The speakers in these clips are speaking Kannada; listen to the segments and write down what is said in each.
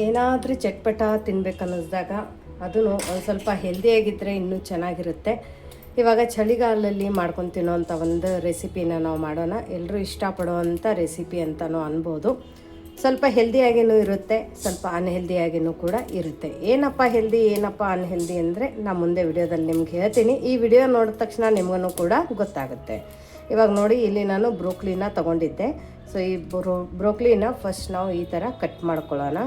ಏನಾದರೂ ಚಟ್ಪಟ ತಿನ್ಬೇಕನ್ನಿಸ್ದಾಗ ಅದೂ ಒಂದು ಸ್ವಲ್ಪ ಹೆಲ್ದಿಯಾಗಿದ್ದರೆ ಇನ್ನೂ ಚೆನ್ನಾಗಿರುತ್ತೆ. ಇವಾಗ ಚಳಿಗಾಲದಲ್ಲಿ ಮಾಡ್ಕೊಂಡು ತಿನ್ನೋವಂಥ ಒಂದು ರೆಸಿಪಿನ ನಾವು ಮಾಡೋಣ. ಎಲ್ಲರೂ ಇಷ್ಟಪಡುವಂಥ ರೆಸಿಪಿ ಅಂತಲೂ ಅನ್ಬೋದು. ಸ್ವಲ್ಪ ಹೆಲ್ದಿಯಾಗಿಯೂ ಇರುತ್ತೆ, ಸ್ವಲ್ಪ ಅನ್ಹೆಲ್ದಿಯಾಗಿಯೂ ಕೂಡ ಇರುತ್ತೆ. ಏನಪ್ಪ ಹೆಲ್ದಿ ಏನಪ್ಪ ಅನ್ಹೆಲ್ದಿ ಅಂದರೆ ನಾನು ಮುಂದೆ ವಿಡಿಯೋದಲ್ಲಿ ನಿಮ್ಗೆ ಹೇಳ್ತೀನಿ. ಈ ವಿಡಿಯೋ ನೋಡಿದ ತಕ್ಷಣ ನಿಮಗೂ ಕೂಡ ಗೊತ್ತಾಗುತ್ತೆ. ಇವಾಗ ನೋಡಿ, ಇಲ್ಲಿ ನಾನು ಬ್ರೋಕ್ಲಿನ ತೊಗೊಂಡಿದ್ದೆ. ಸೊ ಈ ಬ್ರೋಕ್ಲಿನ ಫಸ್ಟ್ ನಾವು ಈ ಥರ ಕಟ್ ಮಾಡ್ಕೊಳ್ಳೋಣ.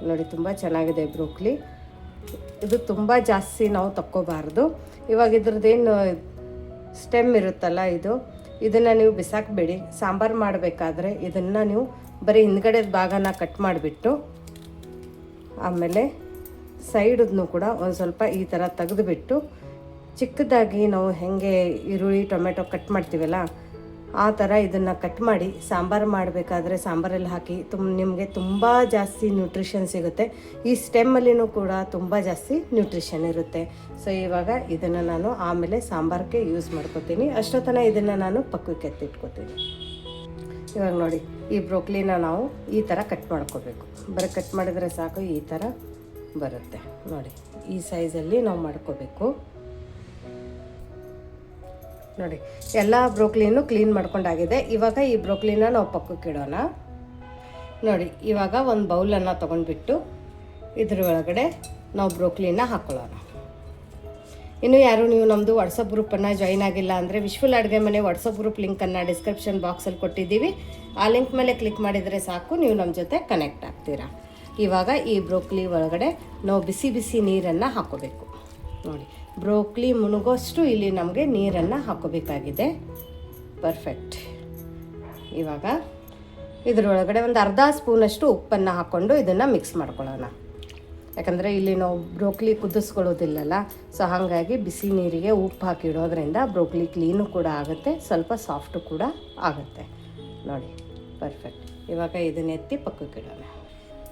ನೋಡಿ, ತುಂಬ ಚೆನ್ನಾಗಿದೆ ಬ್ರೋಕ್ಲಿ. ಇದು ತುಂಬ ಜಾಸ್ತಿ ನಾವು ತಕ್ಕೋಬಾರ್ದು. ಇವಾಗ ಇದ್ರದ್ದೇನು ಸ್ಟೆಮ್ ಇರುತ್ತಲ್ಲ, ಇದನ್ನು ನೀವು ಬಿಸಾಕಬೇಡಿ. ಸಾಂಬಾರು ಮಾಡಬೇಕಾದ್ರೆ ಇದನ್ನು ನೀವು ಬರೀ ಹಿಂದ್ಗಡೆ ಭಾಗನ ಕಟ್ ಮಾಡಿಬಿಟ್ಟು ಆಮೇಲೆ ಸೈಡನ್ನು ಕೂಡ ಒಂದು ಸ್ವಲ್ಪ ಈ ಥರ ತೆಗೆದುಬಿಟ್ಟು ಚಿಕ್ಕದಾಗಿ ನಾವು ಹೇಗೆ ಈರುಳ್ಳಿ ಟೊಮೆಟೊ ಕಟ್ ಮಾಡ್ತೀವಲ್ಲ ಆ ಥರ ಇದನ್ನು ಕಟ್ ಮಾಡಿ ಸಾಂಬಾರು ಮಾಡಬೇಕಾದ್ರೆ ಸಾಂಬಾರಲ್ಲಿ ಹಾಕಿ ನಿಮಗೆ ತುಂಬ ಜಾಸ್ತಿ ನ್ಯೂಟ್ರಿಷನ್ ಸಿಗುತ್ತೆ. ಈ ಸ್ಟೆಮ್ಮಲ್ಲಿನೂ ಕೂಡ ತುಂಬ ಜಾಸ್ತಿ ನ್ಯೂಟ್ರಿಷನ್ ಇರುತ್ತೆ. ಸೊ ಇವಾಗ ಇದನ್ನು ನಾನು ಆಮೇಲೆ ಸಾಂಬಾರಿಗೆ ಯೂಸ್ ಮಾಡ್ಕೋತೀನಿ. ಅಷ್ಟೊತ್ತನ ಇದನ್ನು ನಾನು ಪಕ್ಕಕ್ಕೆ ಎತ್ತಿಟ್ಕೋತೀನಿ. ಇವಾಗ ನೋಡಿ, ಈ ಬ್ರೋಕ್ಲಿನ ನಾವು ಈ ಥರ ಕಟ್ ಮಾಡ್ಕೋಬೇಕು. ಬರೀ ಕಟ್ ಮಾಡಿದರೆ ಸಾಕು, ಈ ಥರ ಬರುತ್ತೆ. ನೋಡಿ, ಈ ಸೈಜಲ್ಲಿ ನಾವು ಮಾಡ್ಕೋಬೇಕು. ನೋಡಿ, ಎಲ್ಲ ಬ್ರೋಕ್ಲಿನೂ ಕ್ಲೀನ್ ಮಾಡ್ಕೊಂಡಾಗಿದೆ. ಇವಾಗ ಈ ಬ್ರೋಕ್ಲಿನ ನಾವು ಪಕ್ಕಕ್ಕೆ ಇಡೋಣ. ನೋಡಿ, ಇವಾಗ ಒಂದು ಬೌಲನ್ನು ತೊಗೊಂಡ್ಬಿಟ್ಟು ಇದ್ರ ಒಳಗಡೆ ನಾವು ಬ್ರೋಕ್ಲಿನ ಹಾಕ್ಕೊಳ್ಳೋಣ. ಇನ್ನು ಯಾರು ನೀವು ನಮ್ಮದು ವಾಟ್ಸಪ್ ಗ್ರೂಪನ್ನು ಜಾಯಿನ್ ಆಗಿಲ್ಲ ಅಂದರೆ ವಿಶ್ವಲ್ ಅಡುಗೆ ಮನೆ ವಾಟ್ಸಪ್ ಗ್ರೂಪ್ ಲಿಂಕನ್ನು ಡಿಸ್ಕ್ರಿಪ್ಷನ್ ಬಾಕ್ಸಲ್ಲಿ ಕೊಟ್ಟಿದ್ದೀವಿ. ಆ ಲಿಂಕ್ ಮೇಲೆ ಕ್ಲಿಕ್ ಮಾಡಿದರೆ ಸಾಕು, ನೀವು ನಮ್ಮ ಜೊತೆ ಕನೆಕ್ಟ್ ಆಗ್ತೀರಾ. ಇವಾಗ ಈ ಬ್ರೋಕ್ಲಿ ಒಳಗಡೆ ನಾವು ಬಿಸಿ ಬಿಸಿ ನೀರನ್ನು ಹಾಕ್ಕೋಬೇಕು. ನೋಡಿ, ಬ್ರೋಕ್ಲಿ ಮುಳುಗೋಷ್ಟು ಇಲ್ಲಿ ನಮಗೆ ನೀರನ್ನು ಹಾಕೋಬೇಕಾಗಿದೆ. ಪರ್ಫೆಕ್ಟ್. ಇವಾಗ ಇದರೊಳಗಡೆ ಒಂದು ಅರ್ಧ ಸ್ಪೂನಷ್ಟು ಉಪ್ಪನ್ನು ಹಾಕ್ಕೊಂಡು ಇದನ್ನು ಮಿಕ್ಸ್ ಮಾಡ್ಕೊಳ್ಳೋಣ. ಯಾಕಂದರೆ ಇಲ್ಲಿ ನಾವು ಬ್ರೋಕ್ಲಿ ಕುದಿಸ್ಕೊಳ್ಳೋದಿಲ್ಲಲ್ಲ, ಸೊ ಹಾಗಾಗಿ ಬಿಸಿ ನೀರಿಗೆ ಉಪ್ಪು ಹಾಕಿಡೋದ್ರಿಂದ ಬ್ರೋಕ್ಲಿ ಕ್ಲೀನು ಕೂಡ ಆಗುತ್ತೆ, ಸ್ವಲ್ಪ ಸಾಫ್ಟು ಕೂಡ ಆಗುತ್ತೆ. ನೋಡಿ, ಪರ್ಫೆಕ್ಟ್. ಇವಾಗ ಇದನ್ನ ಎತ್ತಿ ಪಕ್ಕಕ್ಕಿಡೋಣ.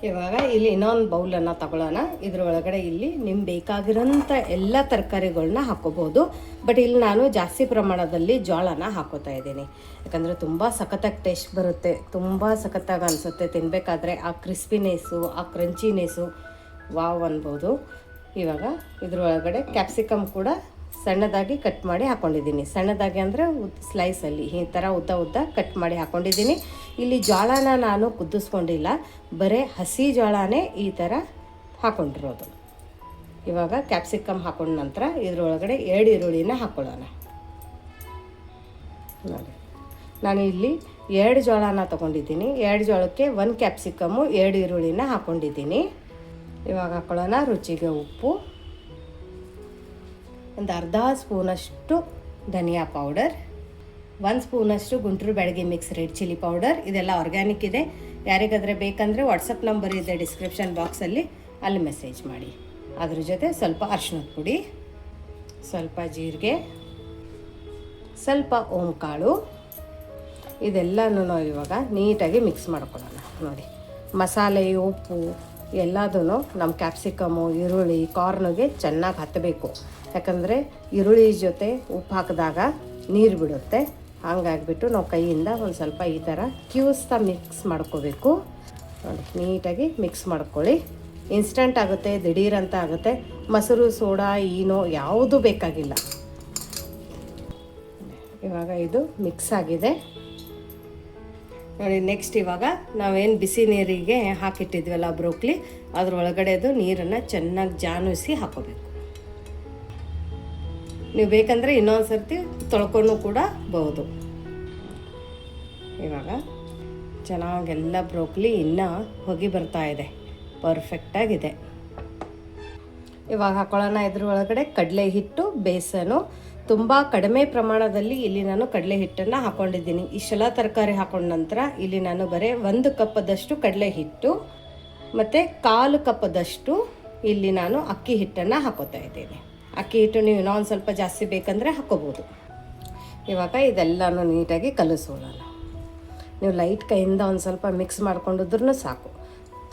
ಇವಾಗ ಇಲ್ಲಿ ಇನ್ನೊಂದು ಬೌಲನ್ನು ತಗೊಳ್ಳೋಣ. ಇದ್ರೊಳಗಡೆ ಇಲ್ಲಿ ನಿಮ್ಗೆ ಬೇಕಾಗಿರೋಂಥ ಎಲ್ಲ ತರಕಾರಿಗಳನ್ನ ಹಾಕೋಬೋದು. ಬಟ್ ಇಲ್ಲಿ ನಾನು ಜಾಸ್ತಿ ಪ್ರಮಾಣದಲ್ಲಿ ಜೋಳನ ಹಾಕೋತಾ ಇದ್ದೀನಿ. ಯಾಕಂದರೆ ತುಂಬ ಸಖತ್ತಾಗಿ ಟೇಸ್ಟ್ ಬರುತ್ತೆ, ತುಂಬ ಸಖತ್ತಾಗಿ ಅನಿಸುತ್ತೆ ತಿನ್ನಬೇಕಾದ್ರೆ. ಆ ಕ್ರಿಸ್ಪಿನೆಸ್ಸು, ಆ ಕ್ರಂಚಿನೆಸ್ಸು ವಾವ್ ಅನ್ಬೋದು. ಇವಾಗ ಇದ್ರೊಳಗಡೆ ಕ್ಯಾಪ್ಸಿಕಮ್ ಕೂಡ ಸಣ್ಣದಾಗಿ ಕಟ್ ಮಾಡಿ ಹಾಕ್ಕೊಂಡಿದ್ದೀನಿ. ಸಣ್ಣದಾಗಿ ಅಂದರೆ ಸ್ಲೈಸಲ್ಲಿ ಈ ಥರ ಉದ್ದ ಕಟ್ ಮಾಡಿ ಹಾಕ್ಕೊಂಡಿದ್ದೀನಿ. ಇಲ್ಲಿ ಜೋಳನ ನಾನು ಕುದಿಸ್ಕೊಂಡಿಲ್ಲ, ಬರೀ ಹಸಿ ಜೋಳನೇ ಈ ಥರ ಹಾಕ್ಕೊಂಡಿರೋದು. ಇವಾಗ ಕ್ಯಾಪ್ಸಿಕಮ್ ಹಾಕೊಂಡ ನಂತರ ಇದರೊಳಗಡೆ 2 ಈರುಳ್ಳಿನ ಹಾಕ್ಕೊಳ್ಳೋಣ. ನೋಡಿ, ನಾನು ಇಲ್ಲಿ 2 ಜೋಳನ ತೊಗೊಂಡಿದ್ದೀನಿ. 2 ಜೋಳಕ್ಕೆ 1 ಕ್ಯಾಪ್ಸಿಕಮ್ಮು, 2 ಈರುಳ್ಳಿನ ಹಾಕ್ಕೊಂಡಿದ್ದೀನಿ. ಇವಾಗ ಹಾಕ್ಕೊಳ್ಳೋಣ ರುಚಿಗೆ ಉಪ್ಪು, ಒಂದು ಅರ್ಧ ಸ್ಪೂನಷ್ಟು ಧನಿಯಾ ಪೌಡರ್, 1 ಸ್ಪೂನಷ್ಟು Guntur Byadgi mix red chilli powder. ಇದೆಲ್ಲ ಆರ್ಗ್ಯಾನಿಕ್ ಇದೆ. ಯಾರಿಗಾದರೆ ಬೇಕಂದರೆ ವಾಟ್ಸಪ್ ನಂಬರ್ ಇದೆ ಡಿಸ್ಕ್ರಿಪ್ಷನ್ ಬಾಕ್ಸಲ್ಲಿ, ಅಲ್ಲಿ ಮೆಸೇಜ್ ಮಾಡಿ. ಅದ್ರ ಜೊತೆ ಸ್ವಲ್ಪ ಅರಿಶಿಣದ ಪುಡಿ, ಸ್ವಲ್ಪ ಜೀರಿಗೆ, ಸ್ವಲ್ಪ ಓಂಕಾಳು, ಇದೆಲ್ಲನೂ ನಾವು ಇವಾಗ ನೀಟಾಗಿ ಮಿಕ್ಸ್ ಮಾಡ್ಕೊಳ್ಳೋಣ. ನೋಡಿ, ಮಸಾಲೆ, ಉಪ್ಪು ಎಲ್ಲದೂ ನಮ್ಮ ಕ್ಯಾಪ್ಸಿಕಮು, ಈರುಳ್ಳಿ, ಕಾರ್ನಿಗೆ ಚೆನ್ನಾಗಿ ಹತ್ತಬೇಕು. ಯಾಕಂದರೆ ಈರುಳ್ಳಿ ಜೊತೆ ಉಪ್ಪು ಹಾಕಿದಾಗ ನೀರು ಬಿಡುತ್ತೆ. ಹಾಗಾಗಿಬಿಟ್ಟು ನಾವು ಕೈಯಿಂದ ಒಂದು ಸ್ವಲ್ಪ ಈ ಥರ ಕ್ಯೂಸ್ತಾ ಮಿಕ್ಸ್ ಮಾಡ್ಕೋಬೇಕು. ನೋಡಿ, ನೀಟಾಗಿ ಮಿಕ್ಸ್ ಮಾಡ್ಕೊಳ್ಳಿ. ಇನ್ಸ್ಟಂಟ್ ಆಗುತ್ತೆ, ದಿಢೀರಂತ ಆಗುತ್ತೆ. ಮೊಸರು, ಸೋಡಾ, ಈನೋ ಯಾವುದೂ ಬೇಕಾಗಿಲ್ಲ. ಇವಾಗ ಇದು ಮಿಕ್ಸ್ ಆಗಿದೆ. ನೋಡಿ, ನೆಕ್ಸ್ಟ್ ಇವಾಗ ನಾವೇನು ಬಿಸಿ ನೀರಿಗೆ ಹಾಕಿಟ್ಟಿದ್ವಲ್ಲ ಬ್ರೋಕ್ಲಿ, ಅದರೊಳಗಡೆದು ನೀರನ್ನು ಚೆನ್ನಾಗಿ ಜಾನಿಸಿ ಹಾಕೋಬೇಕು. ನೀವು ಬೇಕಂದರೆ ಇನ್ನೊಂದು ಸರ್ತಿ ತೊಳ್ಕೊಂಡು ಕೂಡ ಬಹುದು. ಇವಾಗ ಚೆನ್ನಾಗೆಲ್ಲ ಬ್ರೋಕ್ಲಿ ಇನ್ನೂ ಹೊಗೆ ಬರ್ತಾ ಇದೆ, ಪರ್ಫೆಕ್ಟಾಗಿದೆ. ಇವಾಗ ಹಾಕೊಳ್ಳೋಣ ಇದ್ರೊಳಗಡೆ ಕಡಲೆ ಹಿಟ್ಟು, ಬೇಸನು. ತುಂಬ ಕಡಿಮೆ ಪ್ರಮಾಣದಲ್ಲಿ ಇಲ್ಲಿ ನಾನು ಕಡಲೆ ಹಿಟ್ಟನ್ನು ಹಾಕ್ಕೊಂಡಿದ್ದೀನಿ. ಇಷ್ಟೆಲ್ಲ ತರಕಾರಿ ಹಾಕೊಂಡ ನಂತರ ಇಲ್ಲಿ ನಾನು ಬರೀ 1 ಕಪ್ಪದಷ್ಟು ಕಡಲೆ ಹಿಟ್ಟು ಮತ್ತು 1/4 ಕಪ್ಪದಷ್ಟು ಇಲ್ಲಿ ನಾನು ಅಕ್ಕಿ ಹಿಟ್ಟನ್ನು ಹಾಕೋತಾ ಇದ್ದೀನಿ. ಅಕ್ಕಿ ಹಿಟ್ಟು ನೀವು ಇನ್ನೊಂದು ಸ್ವಲ್ಪ ಜಾಸ್ತಿ ಬೇಕಂದರೆ ಹಾಕೋಬೋದು. ಇವಾಗ ಇದೆಲ್ಲನೂ ನೀಟಾಗಿ ಕಲಿಸೋಣ. ನೀವು ಲೈಟ್ ಕೈಯಿಂದ ಒಂದು ಸ್ವಲ್ಪ ಮಿಕ್ಸ್ ಮಾಡ್ಕೊಂಡಿದ್ರೂ ಸಾಕು.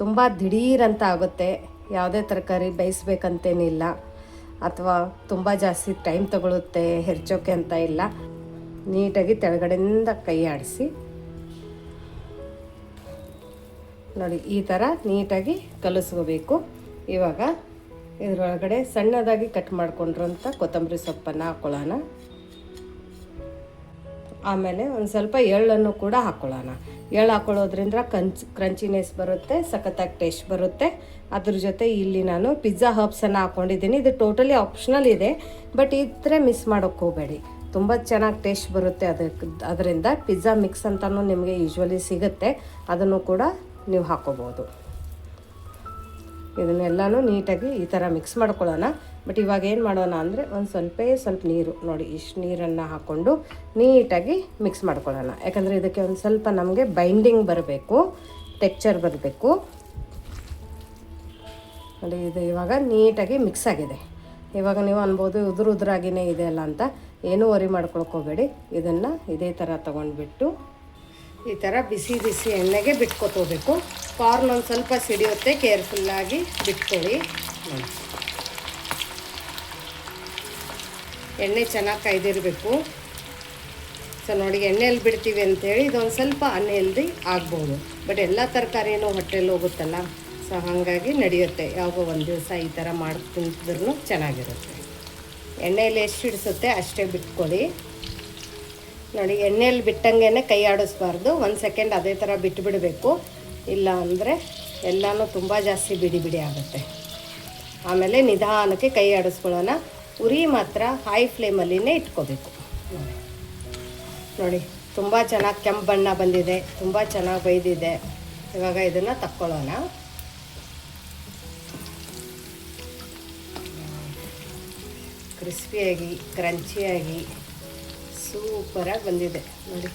ತುಂಬ ದಿಢೀರಂತ ಆಗುತ್ತೆ. ಯಾವುದೇ ತರಕಾರಿ ಬೇಯಿಸ್ಬೇಕಂತೇನಿಲ್ಲ, ಅಥವಾ ತುಂಬ ಜಾಸ್ತಿ ಟೈಮ್ ತಗೊಳುತ್ತೆ ಹೆರ್ಚೋಕೆ ಅಂತ ಇಲ್ಲ. ನೀಟಾಗಿ ತೆಳಗಡೆಯಿಂದ ಕೈ ಆಡಿಸಿ ನೋಡಿ ಈ ಥರ ನೀಟಾಗಿ ಕಲಿಸ್ಕೋಬೇಕು. ಇವಾಗ ಇದರೊಳಗಡೆ ಸಣ್ಣದಾಗಿ ಕಟ್ ಮಾಡ್ಕೊಂಡಿರೋಂಥ ಕೊತ್ತಂಬರಿ ಸೊಪ್ಪನ್ನು ಹಾಕ್ಕೊಳ್ಳೋಣ. ಆಮೇಲೆ ಒಂದು ಸ್ವಲ್ಪ ಎಳ್ಳನ್ನು ಕೂಡ ಹಾಕ್ಕೊಳ್ಳೋಣ. ಎಳ್ಳು ಹಾಕ್ಕೊಳ್ಳೋದ್ರಿಂದ ಕ್ರಂಚಿನೆಸ್ ಬರುತ್ತೆ, ಸಖತ್ತಾಗಿ ಟೇಸ್ಟ್ ಬರುತ್ತೆ. ಅದ್ರ ಜೊತೆ ಇಲ್ಲಿ ನಾನು ಪಿಜ್ಜಾ ಹರ್ಬ್ಸನ್ನು ಹಾಕ್ಕೊಂಡಿದ್ದೀನಿ. ಇದು ಟೋಟಲಿ ಆಪ್ಷನಲ್ ಇದೆ, ಬಟ್ ಇದ್ರೆ ಮಿಸ್ ಮಾಡೋಕ್ಕೆ ಹೋಗಬೇಡಿ, ತುಂಬ ಚೆನ್ನಾಗಿ ಟೇಸ್ಟ್ ಬರುತ್ತೆ. ಅದರಿಂದ ಪಿಜ್ಜಾ ಮಿಕ್ಸ್ ಅಂತಲೂ ನಿಮಗೆ ಯೂಶ್ವಲಿ ಸಿಗುತ್ತೆ, ಅದನ್ನು ಕೂಡ ನೀವು ಹಾಕ್ಕೋಬೋದು. ಇದನ್ನೆಲ್ಲನೂ ನೀಟಾಗಿ ಈ ಥರ ಮಿಕ್ಸ್ ಮಾಡ್ಕೊಳ್ಳೋಣ. ಬಟ್ ಇವಾಗ ಏನು ಮಾಡೋಣ ಅಂದರೆ ಒಂದು ಸ್ವಲ್ಪ ನೀರು, ನೋಡಿ ಇಷ್ಟು ನೀರನ್ನು ಹಾಕ್ಕೊಂಡು ನೀಟಾಗಿ ಮಿಕ್ಸ್ ಮಾಡ್ಕೊಳ್ಳೋಣ. ಯಾಕಂದರೆ ಇದಕ್ಕೆ ಒಂದು ಸ್ವಲ್ಪ ನಮಗೆ ಬೈಂಡಿಂಗ್ ಬರಬೇಕು, ಟೆಕ್ಸ್ಚರ್ ಬರಬೇಕು. ನೋಡಿ ಇದು ಇವಾಗ ನೀಟಾಗಿ ಮಿಕ್ಸ್ ಆಗಿದೆ. ಇವಾಗ ನೀವು ಅನ್ಬೋದು ಉದುರಾಗಿಯೇ ಇದೆ ಅಲ್ಲ ಅಂತ. ಏನೂ ವರಿ ಮಾಡ್ಕೊಳ್ಕೋಬೇಡಿ. ಇದನ್ನು ಇದೇ ಥರ ತೊಗೊಂಡ್ಬಿಟ್ಟು ಈ ಥರ ಬಿಸಿ ಎಣ್ಣೆಗೆ ಬಿಟ್ಕೊತೋಬೇಕು. ಕಾರ್ನ್ ಒಂದು ಸ್ವಲ್ಪ ಸಿಡಿಯುತ್ತೆ, ಕೇರ್ಫುಲ್ಲಾಗಿ ಬಿಟ್ಕೊಳ್ಳಿ. ಎಣ್ಣೆ ಚೆನ್ನಾಗಿ ಕಾಯ್ದಿರಬೇಕು. ಸೊ ನೋಡಿ ಎಣ್ಣೆಯಲ್ಲಿ ಬಿಡ್ತೀವಿ ಅಂಥೇಳಿ ಇದೊಂದು ಸ್ವಲ್ಪ ಅನ್ಹೆಲ್ದಿ ಆಗ್ಬೋದು, ಬಟ್ ಎಲ್ಲ ತರಕಾರಿನೂ ಹೊಟ್ಟೆಲ್ಲಿ ಹೋಗುತ್ತಲ್ಲ, ಸೊ ಹಾಗಾಗಿ ನಡೆಯುತ್ತೆ. ಯಾವುದೋ ಒಂದು ದಿವಸ ಈ ಥರ ಮಾಡಿ ತಿಂತಿದ್ರೂ ಚೆನ್ನಾಗಿರುತ್ತೆ. ಎಣ್ಣೆಯಲ್ಲಿ ಎಷ್ಟು ಹಿಡಿಸುತ್ತೆ ಅಷ್ಟೇ ಬಿಟ್ಕೊಳ್ಳಿ. ನೋಡಿ ಎಣ್ಣೆಯಲ್ಲಿ ಬಿಟ್ಟಂಗೆ ಕೈ ಆಡಿಸ್ಬಾರ್ದು, 1 ಸೆಕೆಂಡ್ ಅದೇ ಥರ ಬಿಟ್ಟುಬಿಡಬೇಕು. ಇಲ್ಲ ಅಂದರೆ ಎಲ್ಲನೂ ತುಂಬ ಜಾಸ್ತಿ ಬಿಡಿ ಆಗುತ್ತೆ. ಆಮೇಲೆ ನಿಧಾನಕ್ಕೆ ಕೈ ಆಡಿಸ್ಕೊಳ್ಳೋಣ. ಉರಿ ಮಾತ್ರ ಹೈ ಫ್ಲೇಮಲ್ಲಿನೇ ಇಟ್ಕೋಬೇಕು. ನೋಡಿ ತುಂಬ ಚೆನ್ನಾಗಿ ಕೆಂಪು ಬಣ್ಣ ಬಂದಿದೆ, ತುಂಬ ಚೆನ್ನಾಗಿ ಬೈದಿದೆ. ಇವಾಗ ಇದನ್ನು ತಕ್ಕೊಳ್ಳೋಣ. ಕ್ರಿಸ್ಪಿಯಾಗಿ ಕ್ರಂಚಿಯಾಗಿ ಸೂಪರಾಗಿ ಬಂದಿದೆ ನೋಡಿ.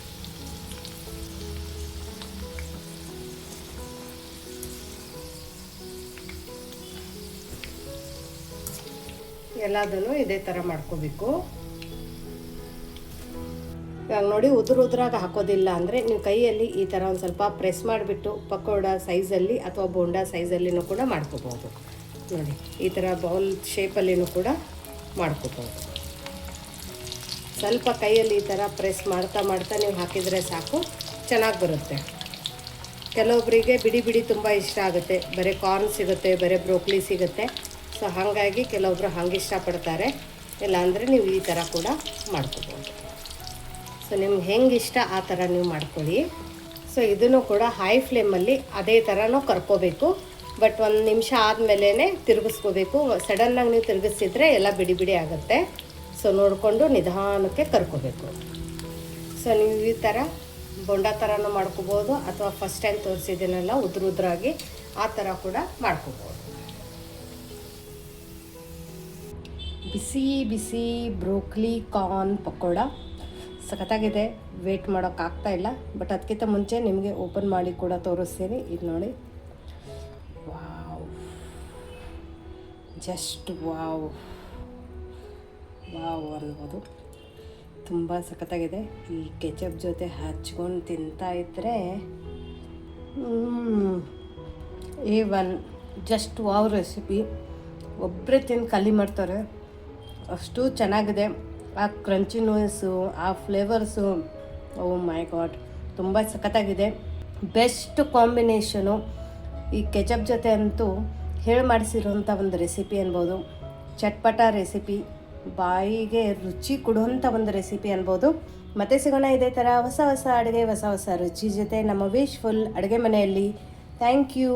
ಎಲ್ಲದನ್ನು ಇದೇ ಥರ ಮಾಡ್ಕೋಬೇಕು. ಇವಾಗ ನೋಡಿ ಉದುರಾಗಿ ಹಾಕೋದಿಲ್ಲ ಅಂದರೆ ನೀವು ಕೈಯಲ್ಲಿ ಈ ಥರ ಒಂದು ಸ್ವಲ್ಪ ಪ್ರೆಸ್ ಮಾಡಿಬಿಟ್ಟು ಪಕೋಡ ಸೈಜಲ್ಲಿ ಅಥವಾ ಬೋಂಡಾ ಸೈಜಲ್ಲಿನೂ ಕೂಡ ಮಾಡ್ಕೋಬೋದು. ನೋಡಿ ಈ ಥರ ಬೌಲ್ ಶೇಪಲ್ಲಿನೂ ಕೂಡ ಮಾಡ್ಕೋಬೋದು. ಸ್ವಲ್ಪ ಕೈಯಲ್ಲಿ ಈ ಥರ ಪ್ರೆಸ್ ಮಾಡ್ತಾ ನೀವು ಹಾಕಿದರೆ ಸಾಕು, ಚೆನ್ನಾಗಿ ಬರುತ್ತೆ. ಕೆಲವೊಬ್ಬರಿಗೆ ಬಿಡಿ ತುಂಬ ಇಷ್ಟ ಆಗುತ್ತೆ, ಬರೀ ಕಾರ್ನ್ ಸಿಗುತ್ತೆ, ಬರೀ ಬ್ರೋಕ್ಲಿ ಸಿಗುತ್ತೆ. ಸೊ ಹಾಗಾಗಿ ಕೆಲವೊಬ್ಬರು ಹಂಗೆ ಇಷ್ಟಪಡ್ತಾರೆ. ಇಲ್ಲಾಂದರೆ ನೀವು ಈ ಥರ ಕೂಡ ಮಾಡ್ಕೋಬೋದು. ಸೊ ನಿಮ್ಗೆ ಹೆಂಗೆ ಇಷ್ಟ ಆ ಥರ ನೀವು ಮಾಡ್ಕೊಳ್ಳಿ. ಸೊ ಇದನ್ನು ಕೂಡ ಹೈ ಫ್ಲೇಮಲ್ಲಿ ಅದೇ ಥರನೂ ಕರ್ಕೋಬೇಕು. ಬಟ್ 1 ನಿಮಿಷ ಆದಮೇಲೆ ತಿರುಗಿಸ್ಕೋಬೇಕು. ಸಡನ್ನಾಗಿ ನೀವು ತಿರುಗಿಸಿದ್ರೆ ಎಲ್ಲ ಬಿಡಿ ಆಗುತ್ತೆ. ಸೊ ನೋಡಿಕೊಂಡು ನಿಧಾನಕ್ಕೆ ಕರ್ಕೋಬೇಕು. ಸೊ ನೀವು ಈ ಥರ ಬೊಂಡ ಥರನೂ ಮಾಡ್ಕೋಬೋದು, ಅಥವಾ ಫಸ್ಟ್ ಟೈಮ್ ತೋರಿಸಿದ್ದೀನಲ್ಲ ಉದುರಾಗಿ ಆ ಥರ ಕೂಡ ಮಾಡ್ಕೋಬೋದು. ಬಿಸಿ ಬ್ರೋಕ್ಲಿ ಕಾರ್ನ್ ಪಕೋಡ ಸಖತ್ತಾಗಿದೆ. ವೇಟ್ ಮಾಡೋಕ್ಕಾಗ್ತಾಯಿಲ್ಲ, ಬಟ್ ಅದಕ್ಕಿಂತ ಮುಂಚೆ ನಿಮಗೆ ಓಪನ್ ಮಾಡಿ ಕೂಡ ತೋರಿಸ್ತೀನಿ. ಇದು ನೋಡಿ, ವಾವ್, ಜಸ್ಟ್ ವಾವ್ ಅನ್ಬೋದು. ತುಂಬ ಸಖತ್ತಾಗಿದೆ. ಈ ಕೆಚಪ್ ಜೊತೆ ಹಚ್ಕೊಂಡು ತಿಂತಾಯಿದ್ರೆ A1 ಜಸ್ಟ್ ವಾವ್ ರೆಸಿಪಿ. ಒಬ್ಬರೇ ತಿಂದು ಖಾಲಿ ಮಾಡ್ತಾರೆ, ಅಷ್ಟು ಚೆನ್ನಾಗಿದೆ. ಆ ಕ್ರಂಚಿನೆಸ್ಸು, ಆ ಫ್ಲೇವರ್ಸು, ಓ ಮೈ ಗಾಡ್, ತುಂಬ ಸಖತ್ತಾಗಿದೆ. ಬೆಸ್ಟ್ ಕಾಂಬಿನೇಷನು ಈ ಕೆಚಪ್ ಜೊತೆ ಅಂತೂ ಹೇಳಿ ಮಾಡಿಸಿರೋಂಥ ಒಂದು ರೆಸಿಪಿ ಅನ್ಬೋದು. ಚಟ್ಪಟ ರೆಸಿಪಿ, ಬಾಯಿಗೆ ರುಚಿ ಕೊಡುವಂಥ ಒಂದು ರೆಸಿಪಿ ಅನ್ಬೋದು. ಮತ್ತೆ ಸಿಗೋಣ ಇದೇ ಥರ ಹೊಸ ಅಡುಗೆ, ಹೊಸ ರುಚಿ ಜೊತೆ ನಮ್ಮ ವಿಶ್ಫುಲ್ ಅಡುಗೆ ಮನೆಯಲ್ಲಿ. Thank you.